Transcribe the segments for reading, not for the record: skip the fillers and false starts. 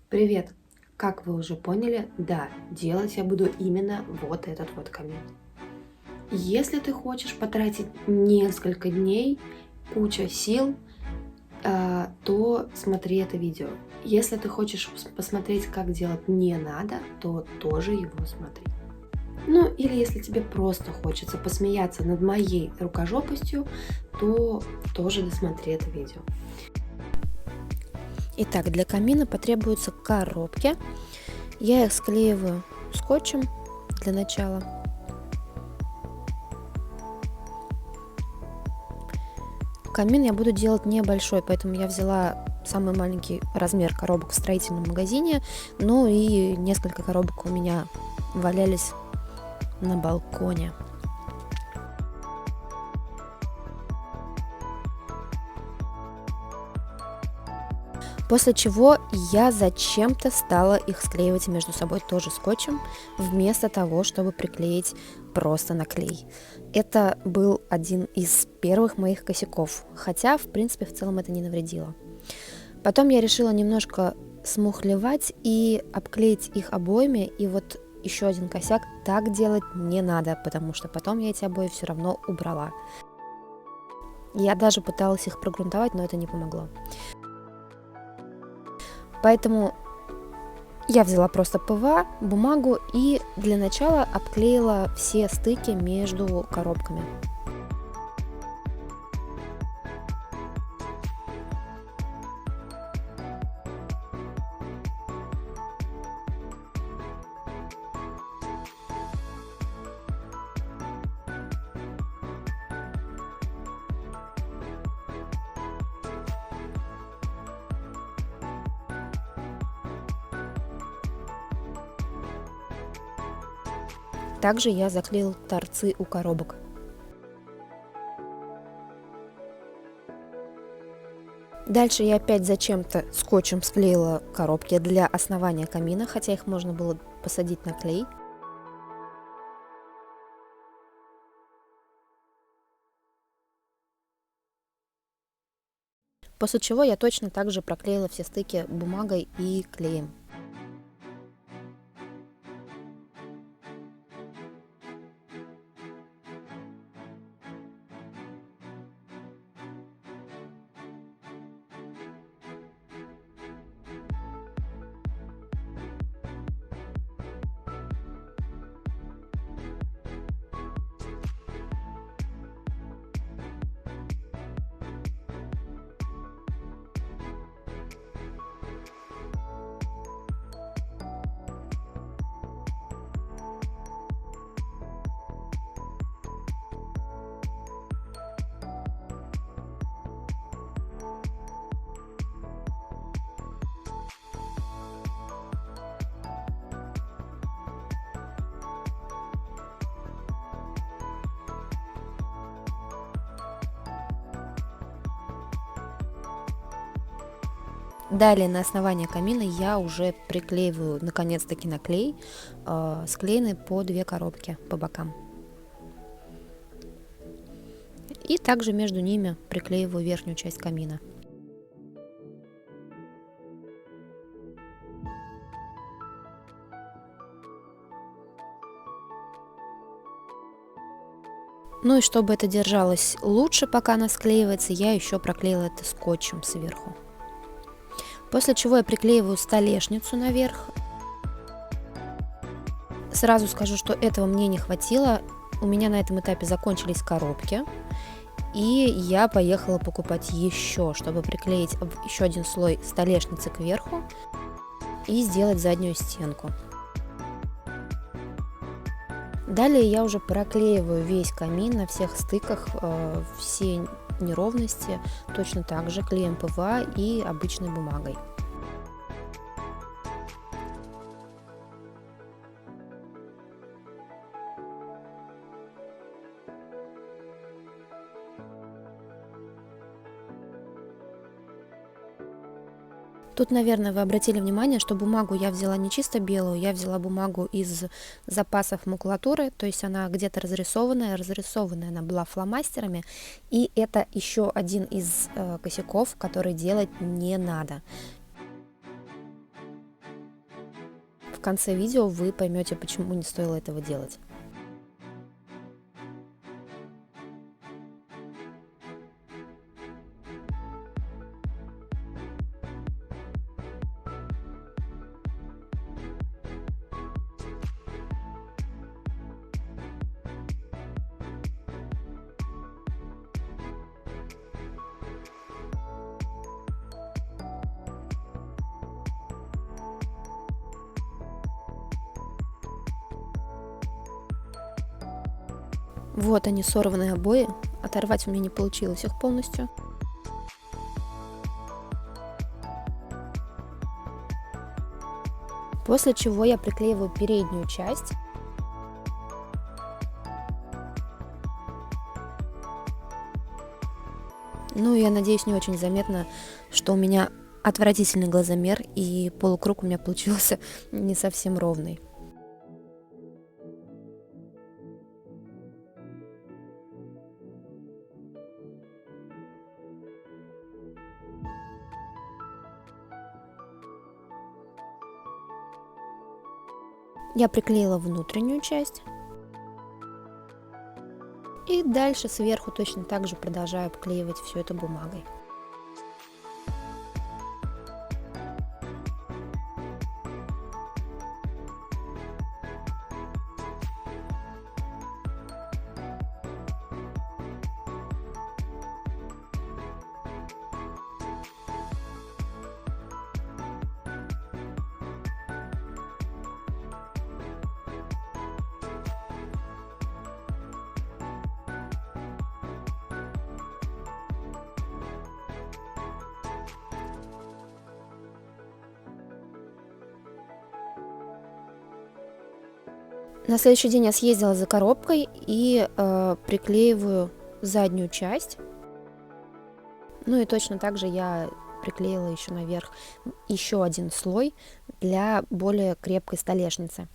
Привет! Как вы уже поняли, да, делать я буду именно вот этот вот камин. Если ты хочешь потратить несколько дней, куча сил, то смотри это видео. Если ты хочешь посмотреть, как делать не надо, то тоже его смотри. Ну или если тебе просто хочется посмеяться над моей рукожопостью, то тоже досмотри это видео. Итак, для камина потребуются коробки. Я их склеиваю скотчем для начала. Камин я буду делать небольшой, поэтому я взяла самый маленький размер коробок в строительном магазине. Ну и несколько коробок у меня валялись на балконе. После чего я зачем-то стала их склеивать между собой тоже скотчем, вместо того, чтобы приклеить просто на клей. Это был один из первых моих косяков, хотя, в принципе, в целом это не навредило. Потом я решила немножко смухлевать и обклеить их обоями, и вот еще один косяк: так делать не надо, потому что потом я эти обои все равно убрала. Я даже пыталась их прогрунтовать, но это не помогло. Поэтому я взяла просто ПВА, бумагу и для начала обклеила все стыки между коробками. Также я заклеила торцы у коробок. Дальше я опять зачем-то скотчем склеила коробки для основания камина, хотя их можно было посадить на клей. После чего я точно так же проклеила все стыки бумагой и клеем. Далее на основание камина я уже приклеиваю наконец-таки на клей, склеены по 2 коробки по бокам. И также между ними приклеиваю верхнюю часть камина. Ну и чтобы это держалось лучше, пока она склеивается, я еще проклеила это скотчем сверху. После чего я приклеиваю столешницу наверх. Сразу скажу, что этого мне не хватило. У меня на этом этапе закончились коробки. И я поехала покупать еще, чтобы приклеить еще один слой столешницы кверху и сделать заднюю стенку. Далее я уже проклеиваю весь камин на всех стыках, все неровности точно так же клеем ПВА и обычной бумагой. Тут, наверное, вы обратили внимание, что бумагу я взяла не чисто белую, я взяла бумагу из запасов макулатуры, то есть она где-то разрисованная она была фломастерами, и это еще один из косяков, который делать не надо. конце видео вы поймете, почему не стоило этого делать. Вот они, сорванные обои. Оторвать у меня не получилось их полностью. После чего я приклеиваю переднюю часть. Ну, я надеюсь, не очень заметно, что у меня отвратительный глазомер, и полукруг у меня получился не совсем ровный. Я приклеила внутреннюю часть. И дальше сверху точно так же продолжаю обклеивать все это бумагой. На следующий день я съездила за коробкой и приклеиваю заднюю часть. Ну и точно так же я приклеила еще наверх еще один слой для более крепкой столешницы.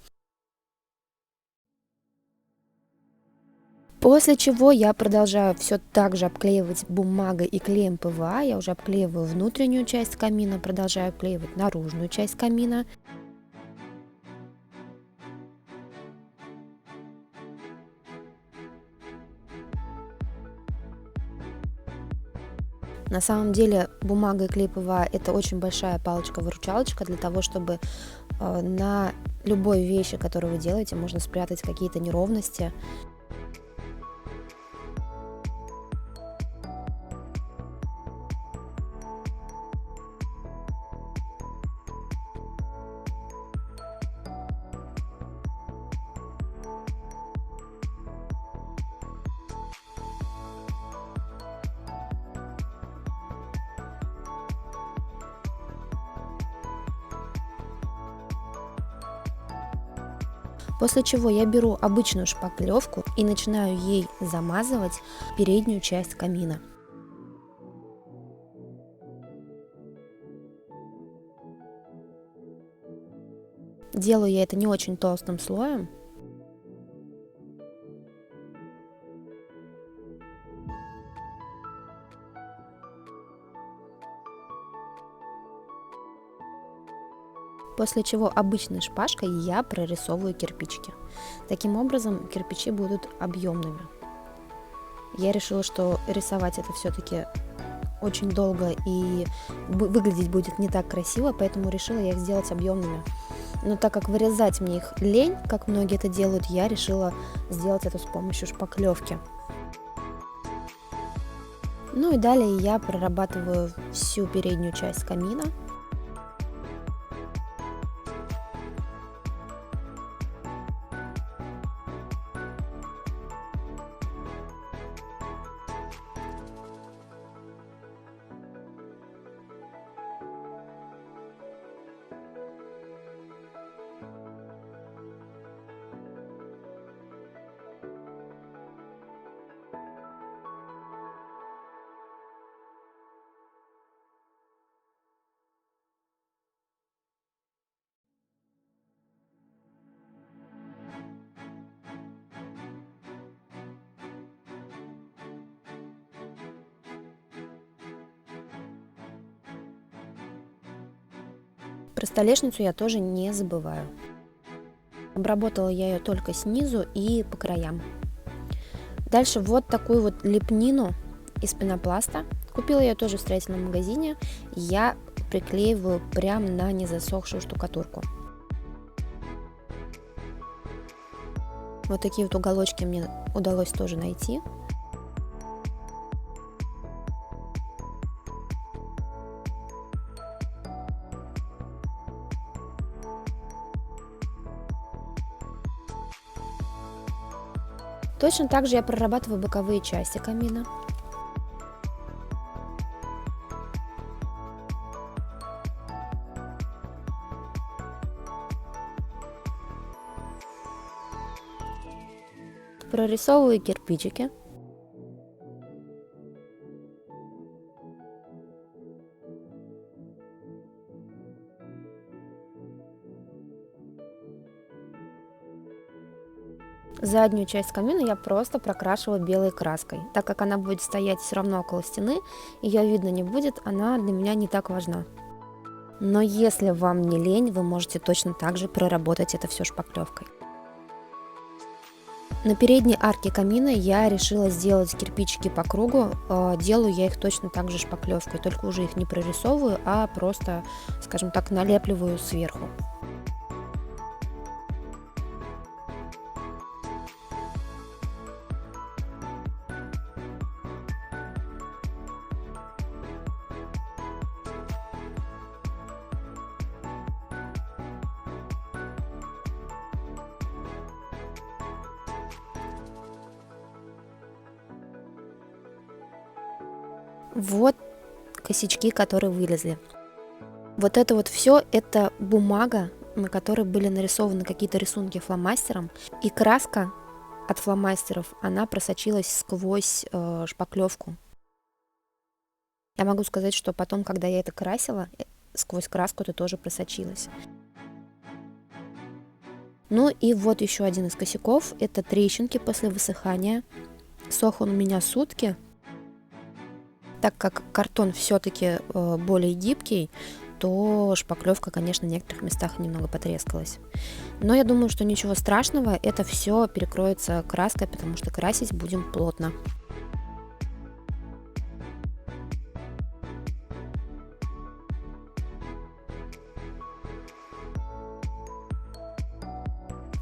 После чего я продолжаю все так же обклеивать бумагой и клеем ПВА. Я уже обклеиваю внутреннюю часть камина, продолжаю обклеивать наружную часть камина. На самом деле бумага и клей ПВА — это очень большая палочка-выручалочка для того, чтобы на любой вещи, которую вы делаете, можно спрятать какие-то неровности. После чего я беру обычную шпаклевку и начинаю ей замазывать переднюю часть камина. Делаю я это не очень толстым слоем. После чего обычной шпажкой я прорисовываю кирпичики. Таким образом, кирпичи будут объемными. Я решила, что рисовать это все-таки очень долго и выглядеть будет не так красиво, поэтому решила я их сделать объемными. Но так как вырезать мне их лень, как многие это делают, я решила сделать это с помощью шпаклевки. Ну и далее я прорабатываю всю переднюю часть камина. Про столешницу я тоже не забываю. Обработала я ее только снизу и по краям. Дальше вот такую вот лепнину из пенопласта. Купила я тоже в строительном магазине. Я приклеиваю прямо на незасохшую штукатурку. Вот такие вот уголочки мне удалось тоже найти. Точно так же я прорабатываю боковые части камина. Прорисовываю кирпичики. Заднюю часть камина я просто прокрашиваю белой краской. Так как она будет стоять все равно около стены, ее видно не будет, она для меня не так важна. Но если вам не лень, вы можете точно так же проработать это все шпаклевкой. На передней арке камина я решила сделать кирпичики по кругу. Делаю я их точно так же шпаклевкой, только уже их не прорисовываю, а просто, скажем так, налепливаю сверху. Вот косячки, которые вылезли. Вот это вот все, это бумага, на которой были нарисованы какие-то рисунки фломастером, и краска от фломастеров, она просочилась сквозь шпаклевку. Я могу сказать, что потом, когда я это красила, сквозь краску это тоже просочилось. Ну и вот еще один из косяков, это трещинки после высыхания. Сох он у меня сутки. Так как картон все-таки более гибкий, то шпаклевка, конечно, в некоторых местах немного потрескалась. Но я думаю, что ничего страшного, это все перекроется краской, потому что красить будем плотно.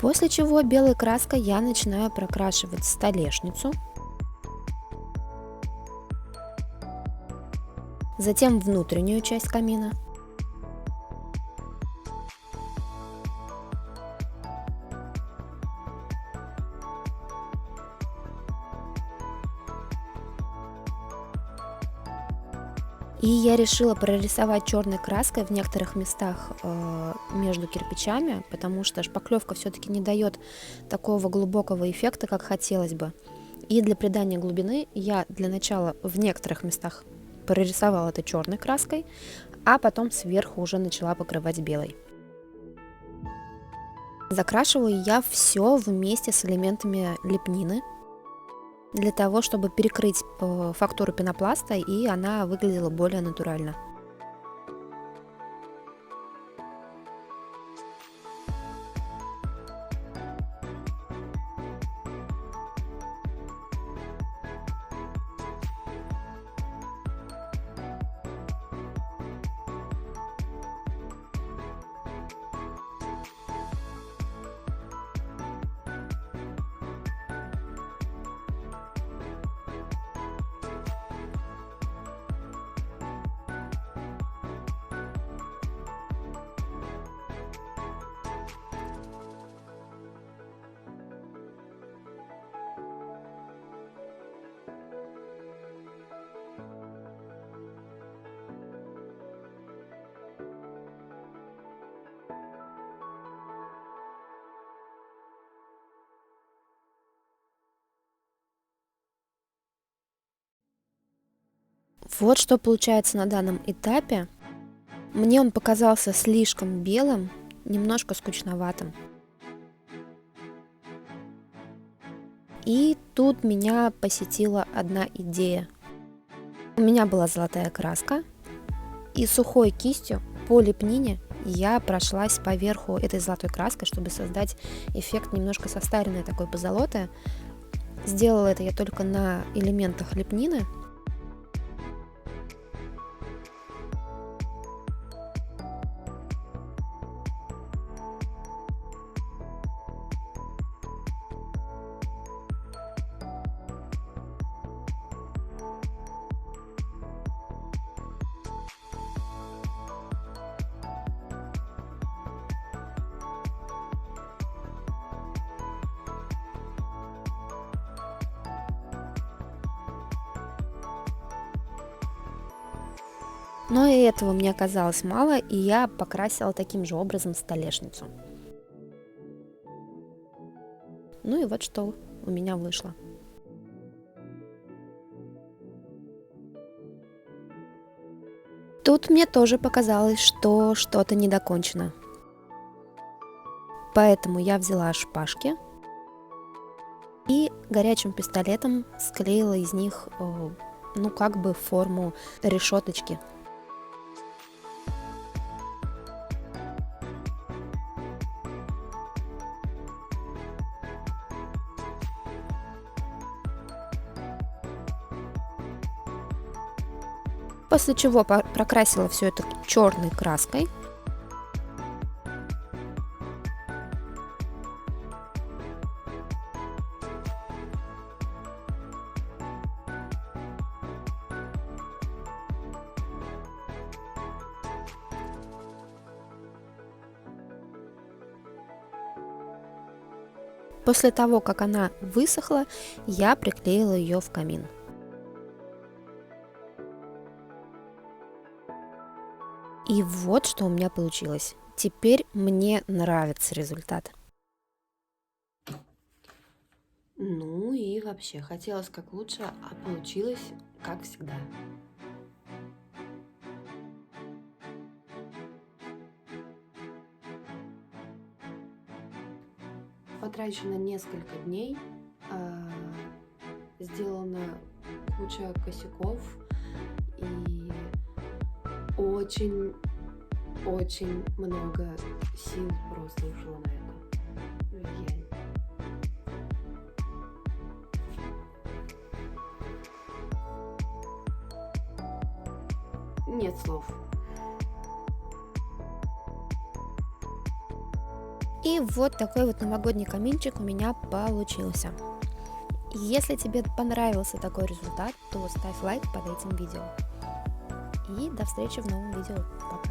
После чего белой краской я начинаю прокрашивать столешницу. Затем внутреннюю часть камина. И я решила прорисовать черной краской в некоторых местах между кирпичами, потому что шпаклевка все-таки не дает такого глубокого эффекта, как хотелось бы. И для придания глубины я для начала в некоторых местах прорисовала это черной краской, а потом сверху уже начала покрывать белой. Закрашиваю я все вместе с элементами лепнины, для того, чтобы перекрыть фактуру пенопласта, и она выглядела более натурально. Вот что получается на данном этапе. Мне он показался слишком белым, немножко скучноватым. И тут меня посетила одна идея. У меня была золотая краска, и сухой кистью по лепнине я прошлась по верху этой золотой краской, чтобы создать эффект немножко состаренной такой позолоты. Сделала это я только на элементах лепнины. Но и этого мне оказалось мало, и я покрасила таким же образом столешницу. Ну и вот что у меня вышло. Тут мне тоже показалось, что что-то недокончено. Поэтому я взяла шпажки и горячим пистолетом склеила из них, ну как бы форму решеточки. После чего прокрасила все это черной краской. После того, как она высохла, я приклеила ее в камин. И вот что у меня получилось. Теперь мне нравится результат. Ну и вообще, хотелось как лучше, а получилось как всегда. Потрачено несколько дней, сделана куча косяков и очень много сил просто ушло на это. Нет слов. И вот такой вот новогодний каминчик у меня получился. Если тебе понравился такой результат, то ставь лайк под этим видео. И до встречи в новом видео. Пока!